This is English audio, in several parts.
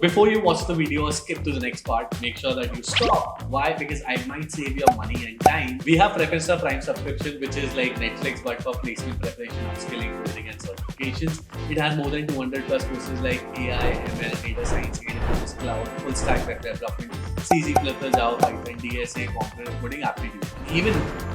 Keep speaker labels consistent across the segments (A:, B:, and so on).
A: Before you watch the video or skip to the next part, make sure that you stop. Why? Because I might save your money and time. We have Preference Prime subscription, which is like Netflix but for placement preparation, upskilling, coding, and certifications. It has more than 200 plus courses like AI, ML, data science, AWS, cloud, full stack web development, C, C++, Java, Python, DSA, component coding, aptitude. Even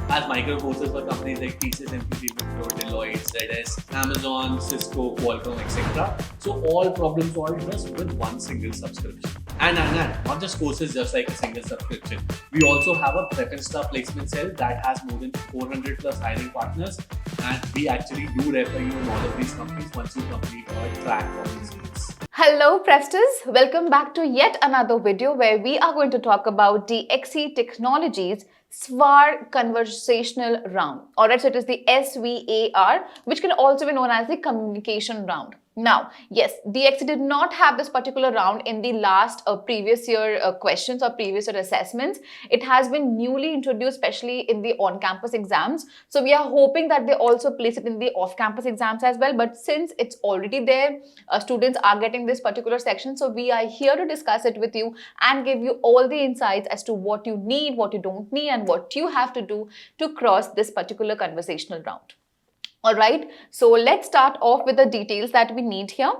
A: has micro courses for companies like TCS, MPT, Wipro, Deloitte, ZS, Amazon, Cisco, Qualcomm, etc. So all problem solved just with one single subscription. And not just courses, just like a single subscription. We also have a Preference placement cell that has more than 400 plus hiring partners, and we actually do refer you in all of these companies once you complete our track of these skills.
B: Hello Presters, welcome back to yet another video where we are going to talk about DXC Technologies SVAR Conversational Round. Alright, so it is the SVAR, which can also be known as the communication round. Now, yes, DXC did not have this particular round in the last previous year questions or previous year assessments. It has been newly introduced, especially in the on-campus exams. So we are hoping that they also place it in the off-campus exams as well. But since it's already there, students are getting this particular section. So we are here to discuss it with you and give you all the insights as to what you need, what you don't need, and what you have to do to cross this particular conversational round. All right, so let's start off with the details that we need here.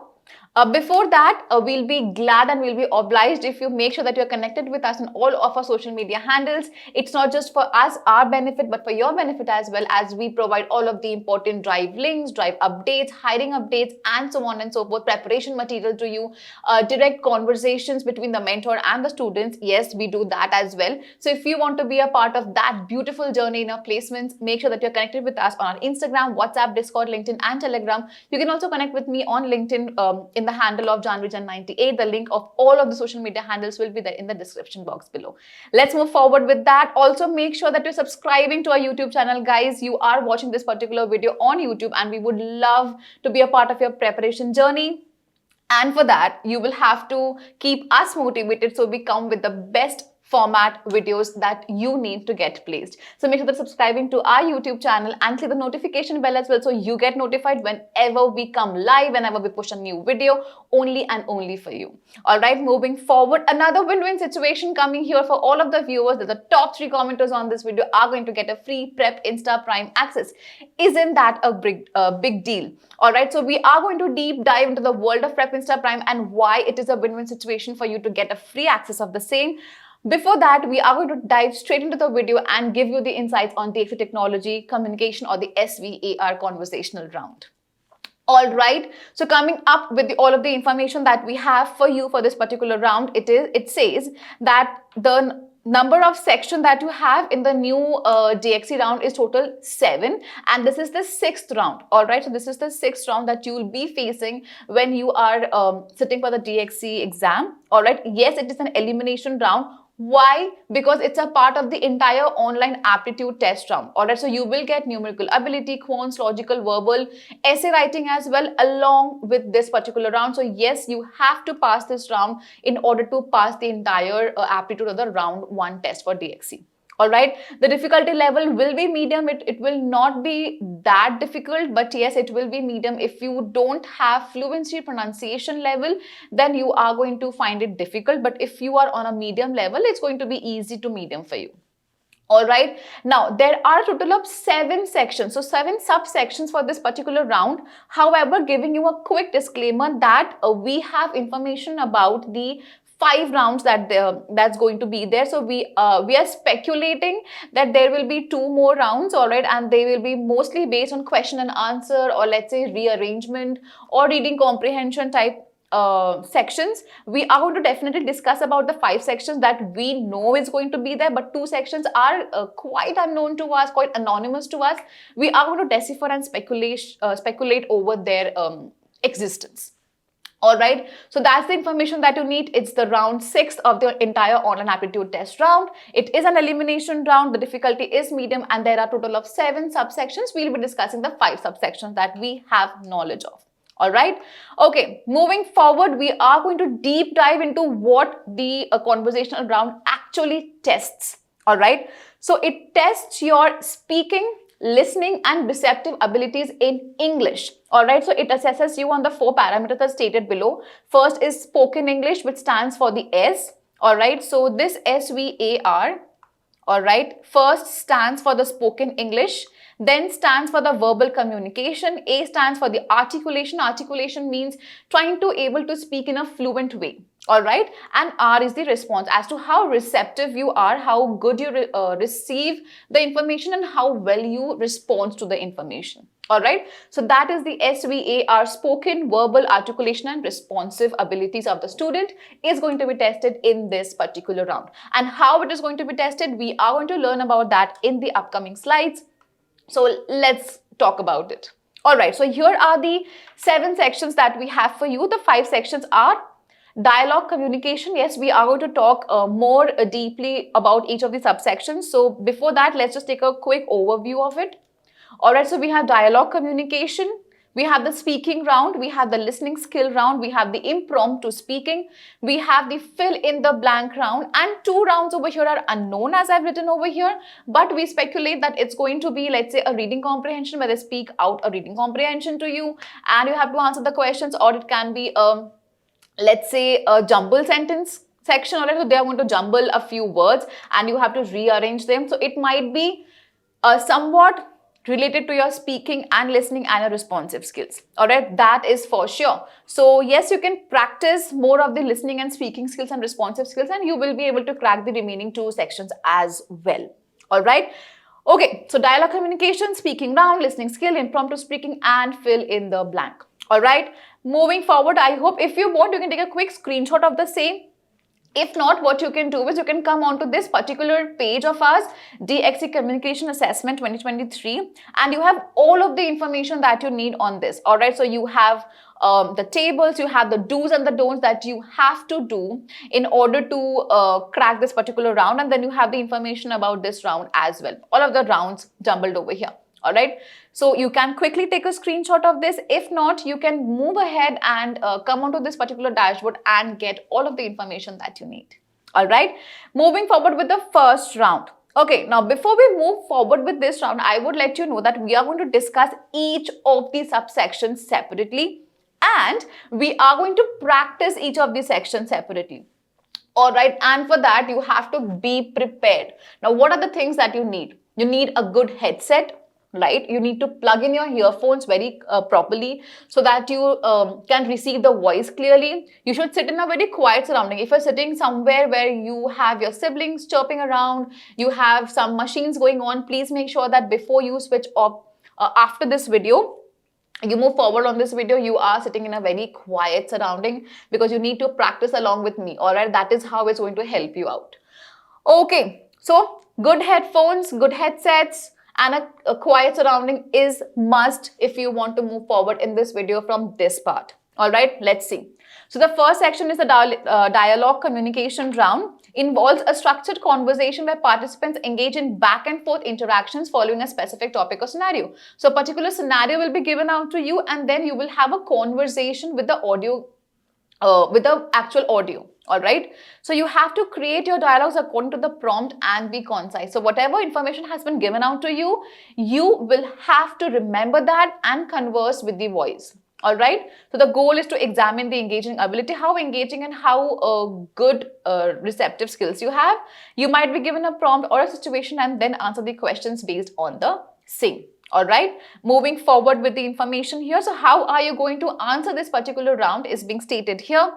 B: Before that, we'll be glad and we'll be obliged if you make sure that you're connected with us on all of our social media handles. It's not just for us, our benefit, but for your benefit as well, as we provide all of the important drive links, drive updates, hiring updates, and so on and so forth, preparation material to you, direct conversations between the mentor and the students. Yes, we do that as well. So if you want to be a part of that beautiful journey in our placements, make sure that you're connected with us on our Instagram, WhatsApp, Discord, LinkedIn, and Telegram. You can also connect with me on LinkedIn in the handle of JanviJan98. The link of all of the social media handles will be there in the description box below. Let's move forward with that. Also, make sure that you're subscribing to our YouTube channel, guys. You are watching this particular video on YouTube, and we would love to be a part of your preparation journey. And for that, you will have to keep us motivated, so we come with the best format videos that you need to get placed. So make sure that subscribing to our YouTube channel and click the notification bell as well, so you get notified whenever we come live, whenever we push a new video, only and only for you. All right, moving forward, another win-win situation coming here for all of the viewers. That the top 3 commenters on this video are going to get a free Prep Insta Prime access. Isn't that a big deal? All right, so we are going to deep dive into the world of Prep Insta Prime and why it is a win-win situation for you to get a free access of the same. Before that, we are going to dive straight into the video and give you the insights on DXC Technology Communication, or the SVAR Conversational Round. All right, so coming up with all of the information that we have for you for this particular round, it says that the number of sections that you have in the new DXC round is total 7, and this is the 6th round. All right, so this is the 6th round that you will be facing when you are sitting for the DXC exam. All right, yes, it is an elimination round. Why? Because it's a part of the entire online aptitude test round. All right, so you will get numerical ability, quants, logical, verbal, essay writing as well along with this particular round. So yes, you have to pass this round in order to pass the entire aptitude of the round 1 test for DXC. All right, the difficulty level will be medium. It will not be that difficult, but yes, it will be medium. If you don't have fluency pronunciation level, then you are going to find it difficult. But if you are on a medium level, it's going to be easy to medium for you. All right, now there are a total of 7 sections, so 7 subsections for this particular round. However, giving you a quick disclaimer that we have information about the 5 rounds that's going to be there. So we are speculating that there will be 2 more rounds, all right, and they will be mostly based on question and answer, or let's say rearrangement or reading comprehension type sections. We are going to definitely discuss about the 5 sections that we know is going to be there, but 2 sections are quite unknown to us, quite anonymous to us. We are going to decipher and speculate over their existence. All right, so that's the information that you need. It's the round 6 of the entire online aptitude test round. It is an elimination round. The difficulty is medium, and there are a total of 7 subsections. We'll be discussing the 5 subsections that we have knowledge of. All right, okay, moving forward, we are going to deep dive into what the conversational round actually tests. All right, so it tests your speaking, listening and receptive abilities in English. All right, so it assesses you on the 4 parameters as stated below. First is spoken English, which stands for the S. All right, so this SVAR, all right, first stands for the spoken English, then stands for the verbal communication. A stands for the articulation. Articulation means trying to able to speak in a fluent way. All right, and R is the response as to how receptive you are, how good you receive the information, and how well you respond to the information. All right, so that is the SVAR, spoken, verbal, articulation, and responsive abilities of the student is going to be tested in this particular round. And how it is going to be tested, we are going to learn about that in the upcoming slides. So let's talk about it. All right, so here are the 7 sections that we have for you. The 5 sections are dialogue communication. Yes, we are going to talk more deeply about each of the subsections. So before that, let's just take a quick overview of it. All right, so we have dialogue communication, we have the speaking round, we have the listening skill round, we have the impromptu speaking, we have the fill in the blank round, and 2 rounds over here are unknown as I've written over here, but we speculate that it's going to be, let's say, a reading comprehension where they speak out a reading comprehension to you and you have to answer the questions, or it can be let's say a jumble sentence section. All right, so they are going to jumble a few words and you have to rearrange them. So it might be somewhat related to your speaking and listening and your responsive skills. All right, that is for sure. So yes, you can practice more of the listening and speaking skills and responsive skills, and you will be able to crack the remaining 2 sections as well. All right. Okay, so dialogue communication, speaking round, listening skill, impromptu speaking, and fill in the blank. All right, moving forward, I hope if you want, you can take a quick screenshot of the same. If not, what you can do is you can come onto this particular page of ours, DXC Communication Assessment 2023, and you have all of the information that you need on this. All right, so you have the tables, you have the do's and the don'ts that you have to do in order to crack this particular round, and then you have the information about this round as well. All of the rounds jumbled over here. All right, so you can quickly take a screenshot of this. If not, you can move ahead and come onto this particular dashboard and get all of the information that you need. All right, moving forward with the first round. Okay, now before we move forward with this round, I would let you know that we are going to discuss each of the subsections separately, and we are going to practice each of the sections separately. All right, and for that, you have to be prepared. Now, what are the things that you need? You need a good headset. Right, you need to plug in your earphones very properly so that you can receive the voice clearly. You should sit in a very quiet surrounding. If you're sitting somewhere where you have your siblings chirping around, you have some machines going on, please make sure that before you switch off after this video, you move forward on this video, you are sitting in a very quiet surrounding, because you need to practice along with me. All right, that is how it's going to help you out. Okay, so good headphones, good headsets, and a quiet surrounding is must if you want to move forward in this video from this part. All right, let's see. So the first section is the dialogue communication round. Involves a structured conversation where participants engage in back and forth interactions following a specific topic or scenario. So a particular scenario will be given out to you, and then you will have a conversation with the audio, with the actual audio. All right, so you have to create your dialogues according to the prompt and be concise. So whatever information has been given out to you, you will have to remember that and converse with the voice. All right, so the goal is to examine the engaging ability, how engaging and how good receptive skills you have. You might be given a prompt or a situation and then answer the questions based on the same. All right, moving forward with the information here. So how are you going to answer this particular round is being stated here.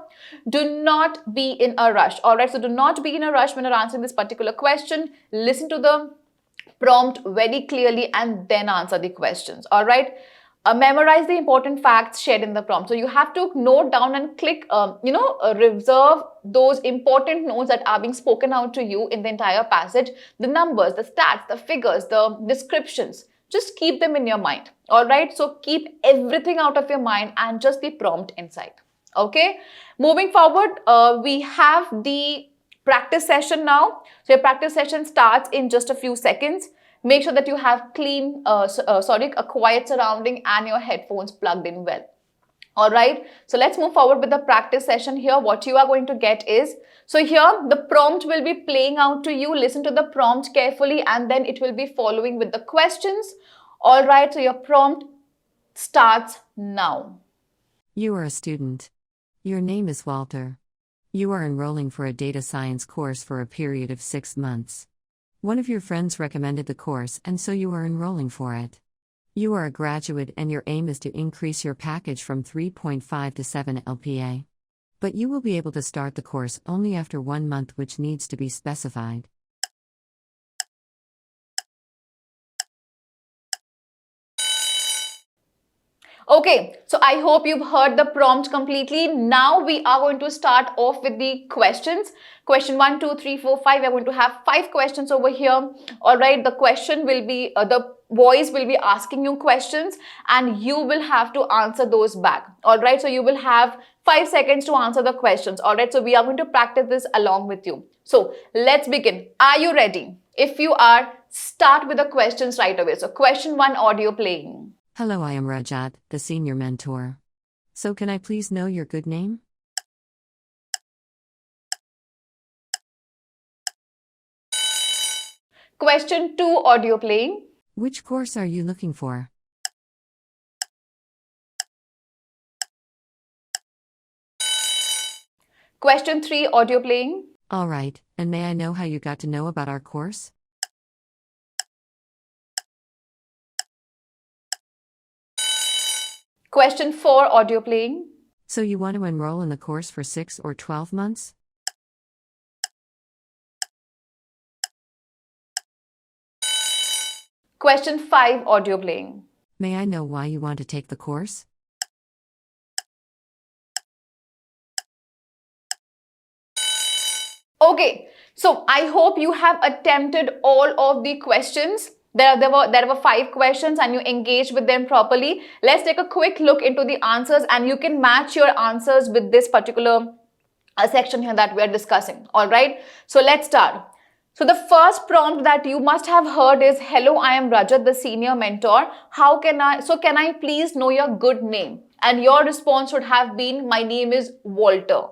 B: Do not be in a rush. All right, so do not be in a rush when you're answering this particular question. Listen to the prompt very clearly and then answer the questions. All right, memorize the important facts shared in the prompt. So you have to note down and click, reserve those important notes that are being spoken out to you in the entire passage. The numbers, the stats, the figures, the descriptions. Just keep them in your mind. All right, so keep everything out of your mind and just the prompt inside. Okay, moving forward, we have the practice session now. So your practice session starts in just a few seconds. Make sure that you have a quiet surrounding and your headphones plugged in well. All right, so let's move forward with the practice session here. What you are going to get is, so here the prompt will be playing out to you. Listen to the prompt carefully and then it will be following with the questions. All right, so your prompt starts now.
C: You are a student. Your name is Walter. You are enrolling for a data science course for a period of 6 months. One of your friends recommended the course, and so you are enrolling for it. You are a graduate, and your aim is to increase your package from 3.5 to 7 LPA. But you will be able to start the course only after 1 month, which needs to be specified.
B: Okay, so I hope you've heard the prompt completely. Now we are going to start off with the questions. Question 1, 2, 3, 4, 5. We're going to have 5 questions over here. All right, the question will be, the voice will be asking you questions and you will have to answer those back. All right, so you will have 5 seconds to answer the questions. All right, so we are going to practice this along with you. So let's begin. Are you ready? If you are, start with the questions right away. So question 1, audio playing.
C: Hello, I am Rajat, the senior mentor. So can I please know your good name?
B: Question 2, audio playing.
C: Which course are you looking for?
B: Question 3, audio playing.
C: All right, and may I know how you got to know about our course?
B: Question 4, audio playing.
C: So you want to enroll in the course for 6 or 12 months?
B: Question 5, audio playing.
C: May I know why you want to take the course?
B: Okay, so I hope you have attempted all of the questions. There were 5 questions and you engaged with them properly. Let's take a quick look into the answers and you can match your answers with this particular section here that we are discussing. All right, so let's start. So the first prompt that you must have heard is, hello, I am Rajat, the senior mentor. Can I please know your good name? And your response should have been, my name is Walter.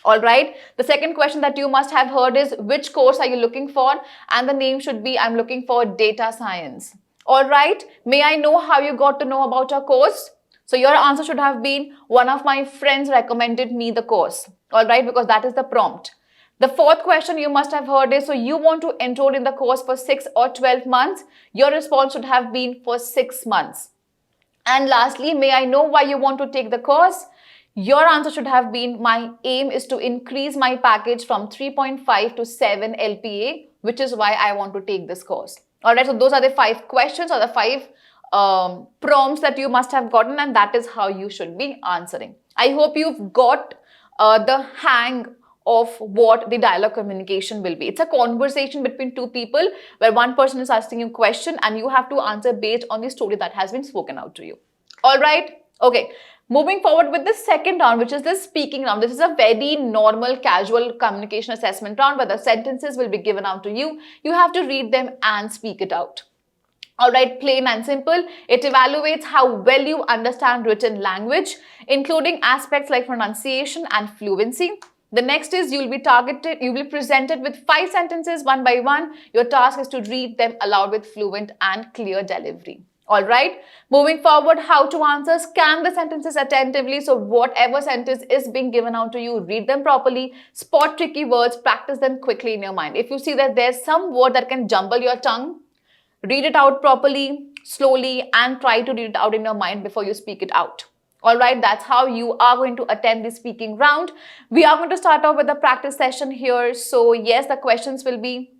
B: All right. The second question that you must have heard is, which course are you looking for? And the name should be, I'm looking for data science. All right. May I know how you got to know about our course? So your answer should have been, one of my friends recommended me the course. All right, because that is the prompt. The fourth question you must have heard is, so you want to enroll in the course for 6 or 12 months? Your response should have been for 6 months. And lastly, may I know why you want to take the course? Your answer should have been, my aim is to increase my package from 3.5 to 7 LPA, which is why I want to take this course. All right, so those are the 5 questions or the 5 prompts that you must have gotten, and that is how you should be answering. I hope you've got the hang of what the dialogue communication will be. It's a conversation between 2 people where one person is asking you a question and you have to answer based on the story that has been spoken out to you. All right, okay. Moving forward with the second round, which is the speaking round. This is a very normal, casual communication assessment round where the sentences will be given out to you. You have to read them and speak it out. All right, plain and simple. It evaluates how well you understand written language, including aspects like pronunciation and fluency. The next is you'll be presented with 5 sentences one by one. Your task is to read them aloud with fluent and clear delivery. All right, moving forward, how to answer, scan the sentences attentively. So whatever sentence is being given out to you, read them properly, spot tricky words, practice them quickly in your mind. If you see that there's some word that can jumble your tongue, read it out properly, slowly, and try to read it out in your mind before you speak it out. All right, that's how you are going to attend the speaking round. We are going to start off with the practice session here. So yes, the questions will be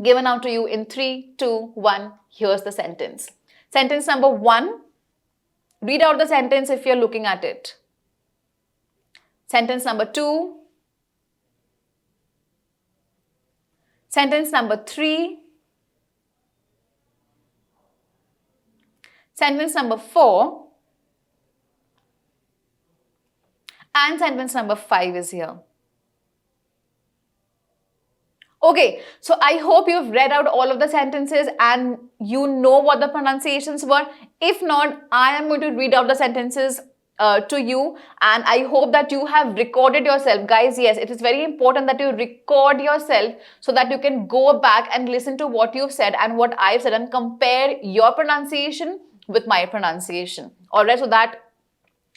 B: given out to you in 3, 2, 1. Here's the sentence. Sentence number 1, read out the sentence if you're looking at it. Sentence number 2. Sentence number 3. Sentence number 4. And sentence number 5 is here. Okay, so I hope you've read out all of the sentences and you know what the pronunciations were. If not, I am going to read out the sentences to you, and I hope that you have recorded yourself. Guys, yes, it is very important that you record yourself so that you can go back and listen to what you've said and what I've said and compare your pronunciation with my pronunciation. All right, so that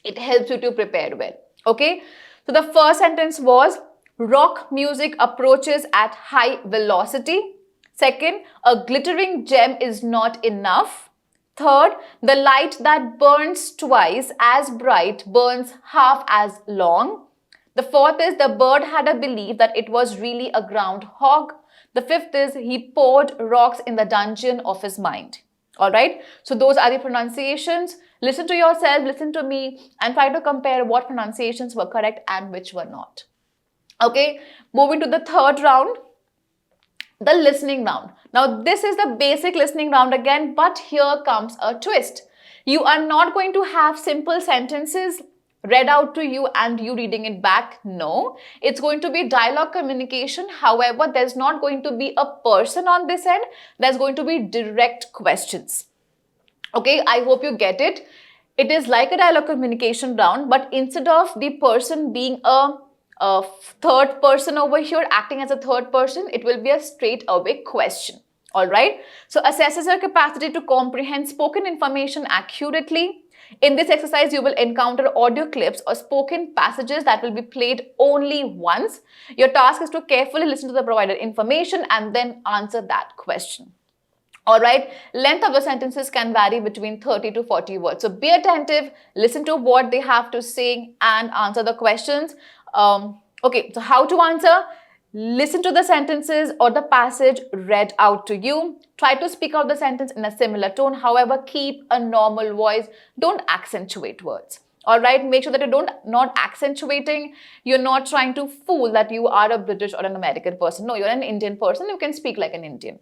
B: it helps you to prepare well. Okay, so the first sentence was rock music approaches at high velocity. Second, a glittering gem is not enough. Third, the light that burns twice as bright burns half as long. The fourth is the bird had a belief that it was really a groundhog. The fifth is he poured rocks in the dungeon of his mind. All right, so those are the pronunciations. Listen to yourself, listen to me, and try to compare what pronunciations were correct and which were not. Okay, moving to the third round, the listening round. Now, this is the basic listening round again, but here comes a twist. You are not going to have simple sentences read out to you and you reading it back. No, it's going to be dialogue communication. However, there's not going to be a person on this end. There's going to be direct questions. Okay, I hope you get it. It is like a dialogue communication round, but instead of the person being a third person over here, acting as a third person, it will be a straight away question. All right, so assesses your capacity to comprehend spoken information accurately. In this exercise, you will encounter audio clips or spoken passages that will be played only once. Your task is to carefully listen to the provided information and then answer that question. All right, length of the sentences can vary between 30 to 40 words. So be attentive, listen to what they have to say and answer the questions. Okay, so how to answer? Listen to the sentences or the passage read out to you. Try to speak out the sentence in a similar tone. However, keep a normal voice. Don't accentuate words. All right, make sure that you're not accentuating. You're not trying to fool that you are a British or an American person. No, you're an Indian person. You can speak like an Indian.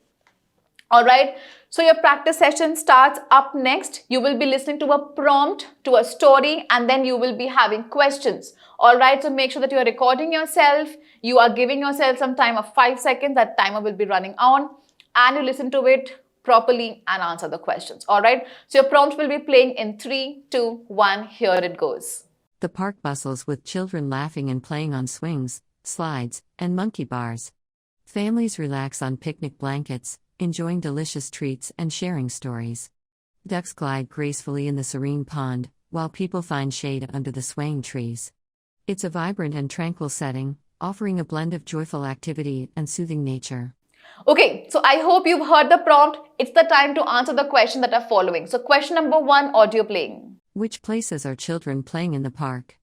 B: All right, so your practice session starts up next. You will be listening to a prompt, to a story, and then you will be having questions. All right, so make sure that you are recording yourself. You are giving yourself some time of 5 seconds. That timer will be running on, and you listen to it properly and answer the questions. All right, so your prompt will be playing in 3, 2, 1. Here it goes.
C: The park bustles with children laughing and playing on swings, slides, and monkey bars. Families relax on picnic blankets, enjoying delicious treats and sharing stories. Ducks glide gracefully in the serene pond, while people find shade under the swaying trees. It's a vibrant and tranquil setting, offering a blend of joyful activity and soothing nature.
B: Okay, so I hope you've heard the prompt. It's the time to answer the questions that are following. So question number 1, audio playing.
C: Which places are children playing in the park?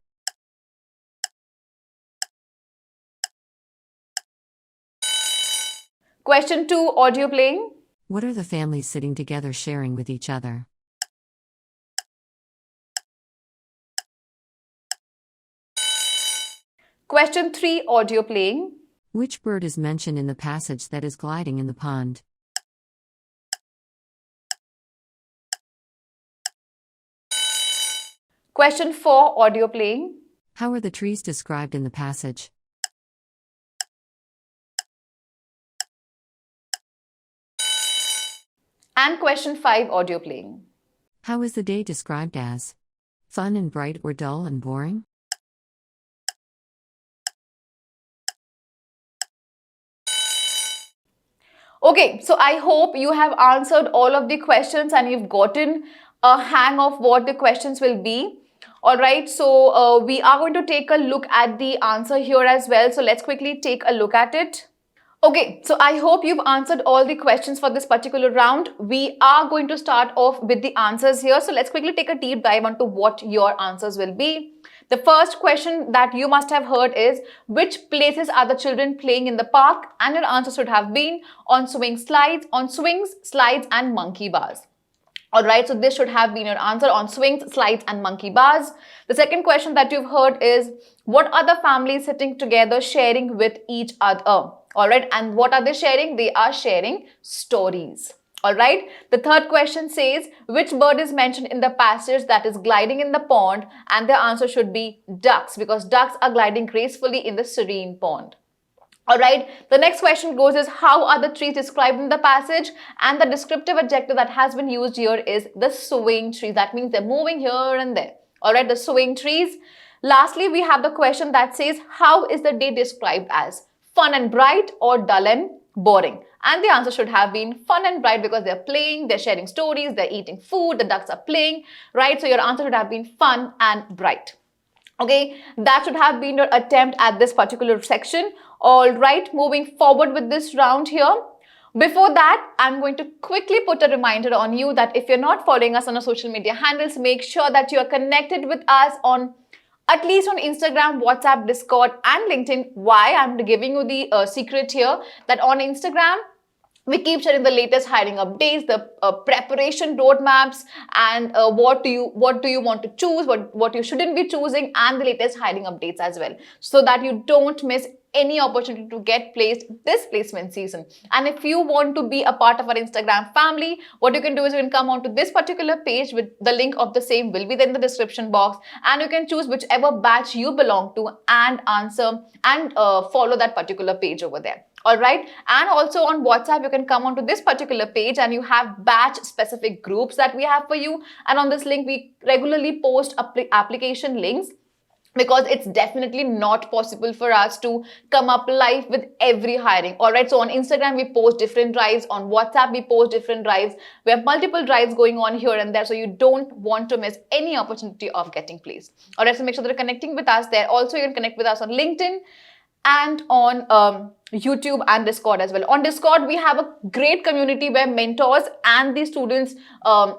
B: Question 2, audio playing.
C: What are the families sitting together sharing with each other?
B: Question 3, audio playing.
C: Which bird is mentioned in the passage that is gliding in the pond?
B: Question 4, audio playing.
C: How are the trees described in the passage?
B: And question 5, audio playing.
C: How is the day described as? Fun and bright or dull and boring?
B: Okay, so I hope you have answered all of the questions and you've gotten a hang of what the questions will be. All right, so we are going to take a look at the answer here as well. So let's quickly take a look at it. Okay, so I hope you've answered all the questions for this particular round. We are going to start off with the answers here. So let's quickly take a deep dive onto what your answers will be. The first question that you must have heard is, which places are the children playing in the park? And your answer should have been on swings, slides, and monkey bars. All right, so this should have been your answer, on swings, slides, and monkey bars. The second question that you've heard is, what are the families sitting together sharing with each other? All right, and what are they sharing? They are sharing stories. All right, the third question says, which bird is mentioned in the passage that is gliding in the pond? And the answer should be ducks, because ducks are gliding gracefully in the serene pond. All right, the next question goes is, how are the trees described in the passage? And the descriptive adjective that has been used here is the swaying trees. That means they're moving here and there. All right, the swaying trees. Lastly, we have the question that says, how is the day described as? Fun and bright or dull and boring. And the answer should have been fun and bright because they're playing, they're sharing stories, they're eating food, the ducks are playing, right? So your answer should have been fun and bright. Okay, that should have been your attempt at this particular section. All right, moving forward with this round here. Before that, I'm going to quickly put a reminder on you that if you're not following us on our social media handles, make sure that you are connected with us on at least on Instagram, WhatsApp, Discord, and LinkedIn. Why? I'm giving you the secret here that on Instagram, we keep sharing the latest hiring updates, the preparation roadmaps, and what do you want to choose, what you shouldn't be choosing, and the latest hiring updates as well, so that you don't miss any opportunity to get placed this placement season. And if you want to be a part of our Instagram family, what you can do is you can come onto this particular page, with the link of the same will be there in the description box, and you can choose whichever batch you belong to and answer and follow that particular page over there. All right. And also on WhatsApp, you can come onto this particular page and you have batch specific groups that we have for you. And on this link, we regularly post application links, because it's definitely not possible for us to come up live with every hiring. All right. So on Instagram, we post different drives. On WhatsApp, we post different drives. We have multiple drives going on here and there. So you don't want to miss any opportunity of getting placed. All right. So make sure that you're connecting with us there. Also, you can connect with us on LinkedIn and on YouTube and Discord as well. On Discord, we have a great community where mentors and the students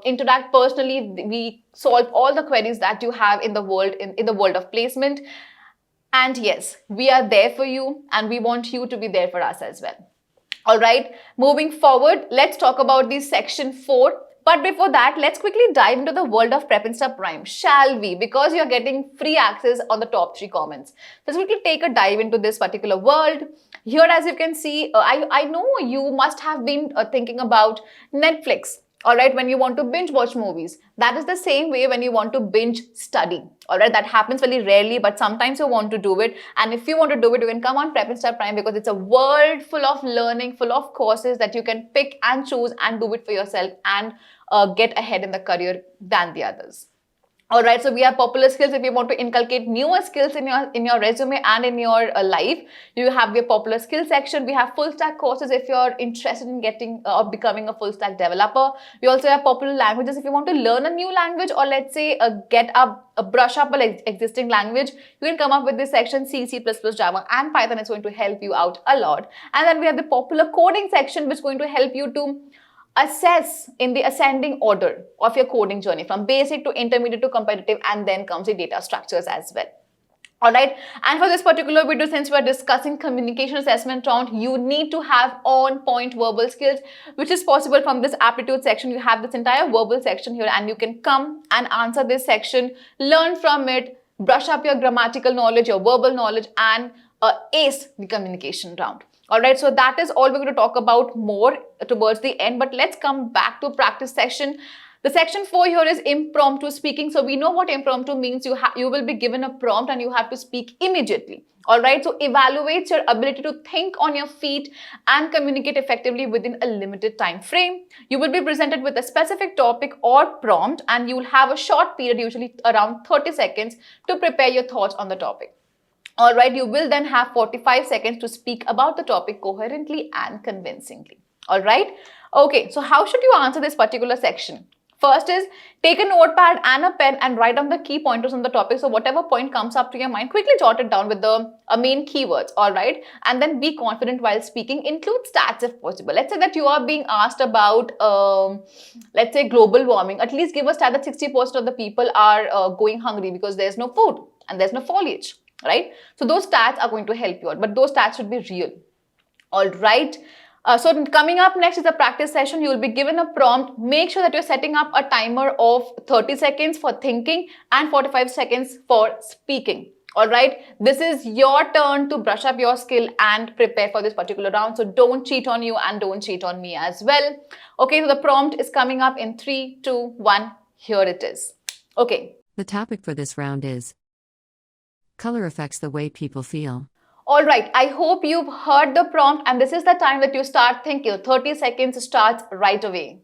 B: interact personally. We solve all the queries that you have in the world, in the world of placement. And yes, we are there for you and we want you to be there for us as well. All right, moving forward, let's talk about the section 4. But before that, let's quickly dive into the world of Prep Insta Prime, shall we? Because you're getting free access on the top 3 comments. Let's quickly take a dive into this particular world. Here, as you can see, I know you must have been thinking about Netflix. All right, when you want to binge watch movies, that is the same way when you want to binge study. All right, that happens very rarely, but sometimes you want to do it. And if you want to do it, you can come on Prep Insta Prime, because it's a world full of learning, full of courses that you can pick and choose and do it for yourself and get ahead in the career than the others. All right, so we have popular skills. If you want to inculcate newer skills in your resume and in your life, you have your popular skill section. We have full stack courses if you're interested in getting or becoming a full stack developer. We also have popular languages if you want to learn a new language, or let's say brush up an existing language. You can come up with this section. C, C++, Java, and Python is going to help you out a lot. And then we have the popular coding section, which is going to help you to assess in the ascending order of your coding journey, from basic to intermediate to competitive, and then comes the data structures as well. All right, and for this particular video, since we are discussing communication assessment round, you need to have on-point verbal skills, which is possible from this aptitude section. You have this entire verbal section here, and you can come and answer this section, learn from it, brush up your grammatical knowledge, your verbal knowledge, and ace the communication round. All right, so that is all we're going to talk about more towards the end, but let's come back to practice section. The section 4 here is impromptu speaking. So we know what impromptu means. You will be given a prompt and you have to speak immediately. All right, so evaluate your ability to think on your feet and communicate effectively within a limited time frame. You will be presented with a specific topic or prompt, and you will have a short period, usually around 30 seconds, to prepare your thoughts on the topic. All right, you will then have 45 seconds to speak about the topic coherently and convincingly. All right. Okay, so how should you answer this particular section? First is take a notepad and a pen and write down the key pointers on the topic. So whatever point comes up to your mind, quickly jot it down with the main keywords. All right. And then be confident while speaking. Include stats if possible. Let's say that you are being asked about, let's say, global warming. At least give a stat that 60% of the people are going hungry because there's no food and there's no foliage. Right? So those stats are going to help you out, but those stats should be real. All right. So coming up next is a practice session. You will be given a prompt. Make sure that you're setting up a timer of 30 seconds for thinking and 45 seconds for speaking. All right. This is your turn to brush up your skill and prepare for this particular round. So don't cheat on you and don't cheat on me as well. Okay. So the prompt is coming up in 3, 2, 1. Here it is. Okay.
C: The topic for this round is color affects the way people feel.
B: All right, I hope you've heard the prompt, and this is the time that you start thinking. 30 seconds starts right away.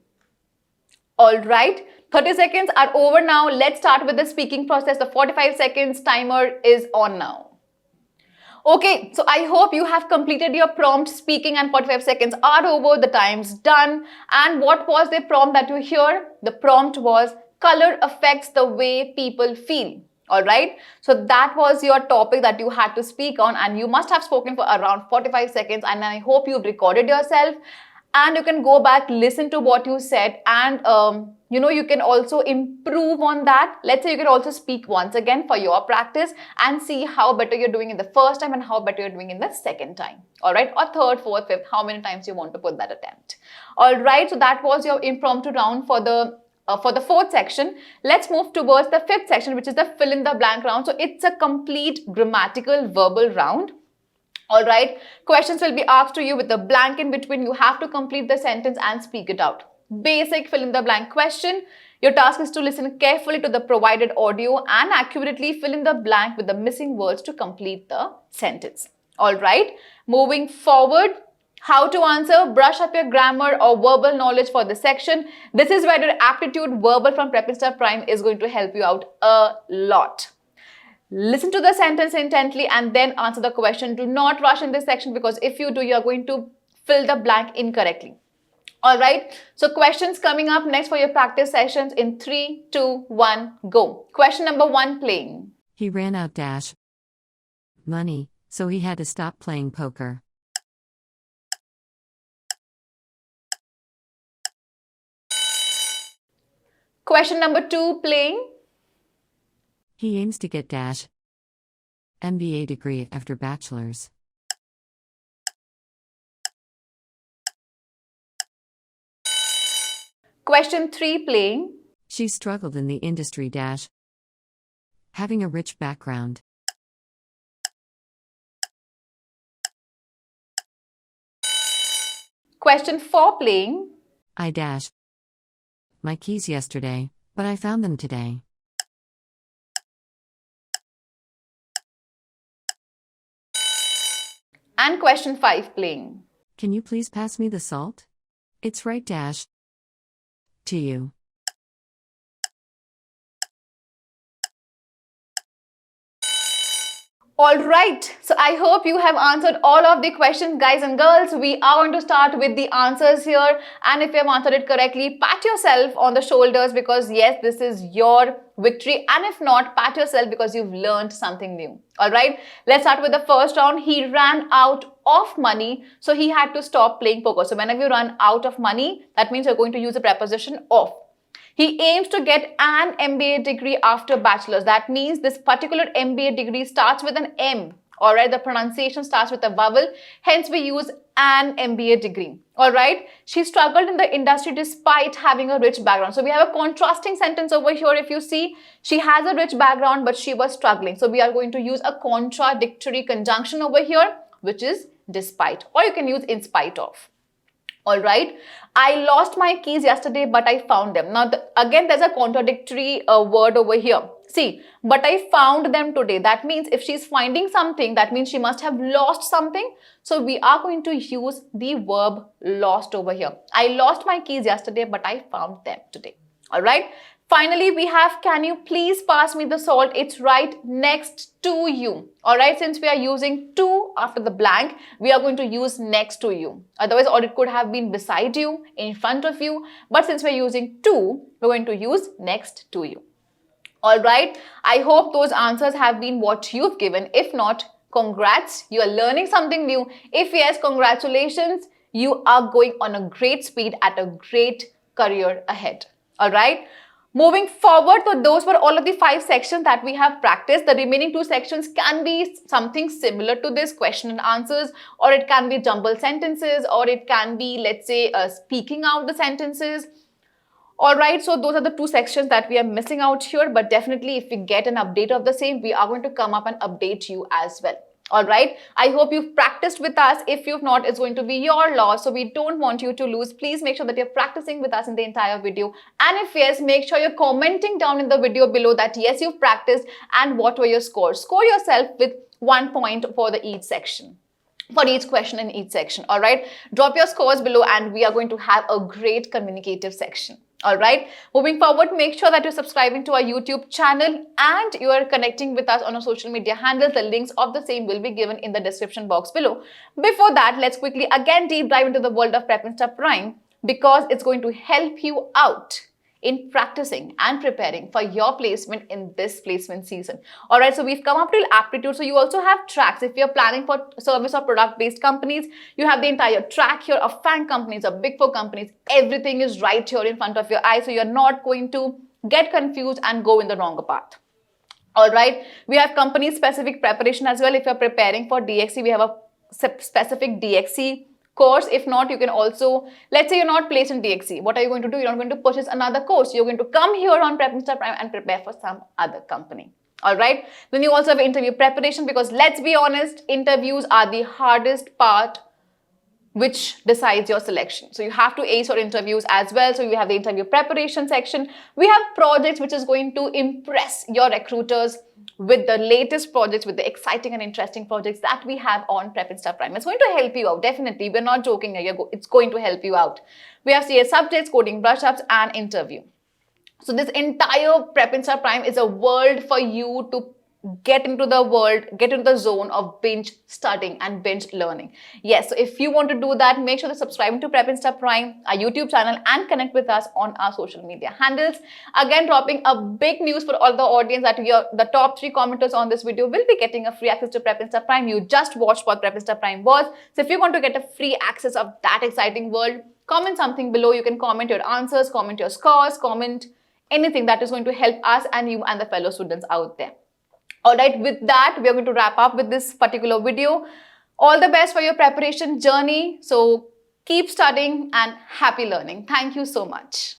B: All right, 30 seconds are over now. Let's start with the speaking process. The 45 seconds timer is on now. Okay, so I hope you have completed your prompt. Speaking and 45 seconds are over. The time's done. And what was the prompt that you hear? The prompt was color affects the way people feel. All right. So that was your topic that you had to speak on, and you must have spoken for around 45 seconds. And I hope you've recorded yourself, and you can go back, listen to what you said, and you can also improve on that. Let's say you can also speak once again for your practice and see how better you're doing in the first time and how better you're doing in the second time. All right, or third, fourth, fifth, how many times you want to put that attempt. All right, so that was your impromptu round for the fourth section. Let's move towards the fifth section, which is the fill in the blank round. So it's a complete grammatical verbal round. All right, questions will be asked to you with a blank in between. You have to complete the sentence and speak it out. Basic fill in the blank question. Your task is to listen carefully to the provided audio and accurately fill in the blank with the missing words to complete the sentence. All right, moving forward. How to answer? Brush up your grammar or verbal knowledge for this section. This is where your aptitude verbal from Prepping Prime is going to help you out a lot. Listen to the sentence intently and then answer the question. Do not rush in this section, because if you do, you are going to fill the blank incorrectly. All right. So questions coming up next for your practice sessions in 3, 2, 1, go. Question number 1 playing.
C: He ran out dash money, so he had to stop playing poker.
B: Question number 2 playing.
C: He aims to get dash MBA degree after bachelor's.
B: Question 3 playing.
C: She struggled in the industry dash having a rich background.
B: Question 4 playing.
C: I dash my keys yesterday, but I found them today.
B: And question 5 playing.
C: Can you please pass me the salt? It's right dash to you.
B: All right, so I hope you have answered all of the questions, guys and girls. We are going to start with the answers here, and if you have answered it correctly, pat yourself on the shoulders, because yes, this is your victory, and if not, pat yourself because you've learned something new. All right, let's start with the first round. He ran out of money, so he had to stop playing poker. So whenever you run out of money, that means you're going to use the preposition of. He aims to get an MBA degree after bachelor's. That means this particular MBA degree starts with an M. All right, the pronunciation starts with a vowel. Hence, we use an MBA degree. All right, she struggled in the industry despite having a rich background. So we have a contrasting sentence over here. If you see, she has a rich background, but she was struggling. So we are going to use a contradictory conjunction over here, which is despite, or you can use in spite of. All right, I lost my keys yesterday, but I found them. Now, again, there's a contradictory word over here. See, but I found them today. That means if she's finding something, that means she must have lost something. So we are going to use the verb lost over here. I lost my keys yesterday, but I found them today. All right. Finally, we have, can you please pass me the salt? It's right next to you. All right, since we are using to after the blank, we are going to use next to you. Otherwise, or it could have been beside you, in front of you. But since we're using to, we're going to use next to you. All right, I hope those answers have been what you've given. If not, congrats, you are learning something new. If yes, congratulations, you are going on a great speed at a great career ahead. All right. Moving forward, so those were all of the 5 sections that we have practiced. The remaining 2 sections can be something similar to this, question and answers, or it can be jumbled sentences, or it can be, let's say, speaking out the sentences. All right, so those are the 2 sections that we are missing out here, but definitely if we get an update of the same, we are going to come up and update you as well. All right, I hope you've practiced with us. If you've not, it's going to be your loss. So we don't want you to lose. Please make sure that you're practicing with us in the entire video. And if yes, make sure you're commenting down in the video below that yes, you've practiced and what were your scores. Score yourself with 1 point for each section. for each question in each section. All right, drop your scores below and we are going to have a great communicative section. All right, moving forward, make sure that you're subscribing to our YouTube channel and you are connecting with us on our social media handles. The links of the same will be given in the description box below. Before that, let's quickly again deep dive into the world of Prep Insta Prime, because it's going to help you out in practicing and preparing for your placement in this placement season. All right, so we've come up till aptitude. So you also have tracks. If you're planning for service or product based companies, you have the entire track here of FANG companies or Big Four companies. Everything is right here in front of your eyes, so you're not going to get confused and go in the wrong path. All right, we have company specific preparation as well. If you're preparing for DXC, we have a specific DXC course. If not, you can also, let's say you're not placed in DXC, what are you going to do? You're not going to purchase another course. You're going to come here on Prep Insta Prime and prepare for some other company. All right, then you also have interview preparation, because let's be honest, interviews are the hardest part which decides your selection. So you have to ace your interviews as well. So you have the interview preparation section. We have projects which is going to impress your recruiters with the latest projects, with the exciting and interesting projects that we have on Prep Insta Prime. It's going to help you out, definitely. We're not joking here. It's going to help you out. We have CS subjects, coding brush-ups, and interview. So this entire Prep Insta Prime is a world for you to get into the world, get into the zone of binge studying and binge learning. Yes, so if you want to do that, make sure to subscribe to Prep Insta Prime, our YouTube channel, and connect with us on our social media handles. Again, dropping a big news for all the audience that the top 3 commenters on this video will be getting a free access to Prep Insta Prime. You just watched what Prep Insta Prime was. So if you want to get a free access of that exciting world, comment something below. You can comment your answers, comment your scores, comment anything that is going to help us and you and the fellow students out there. All right, with that, we are going to wrap up with this particular video. All the best for your preparation journey. So keep studying and happy learning. Thank you so much.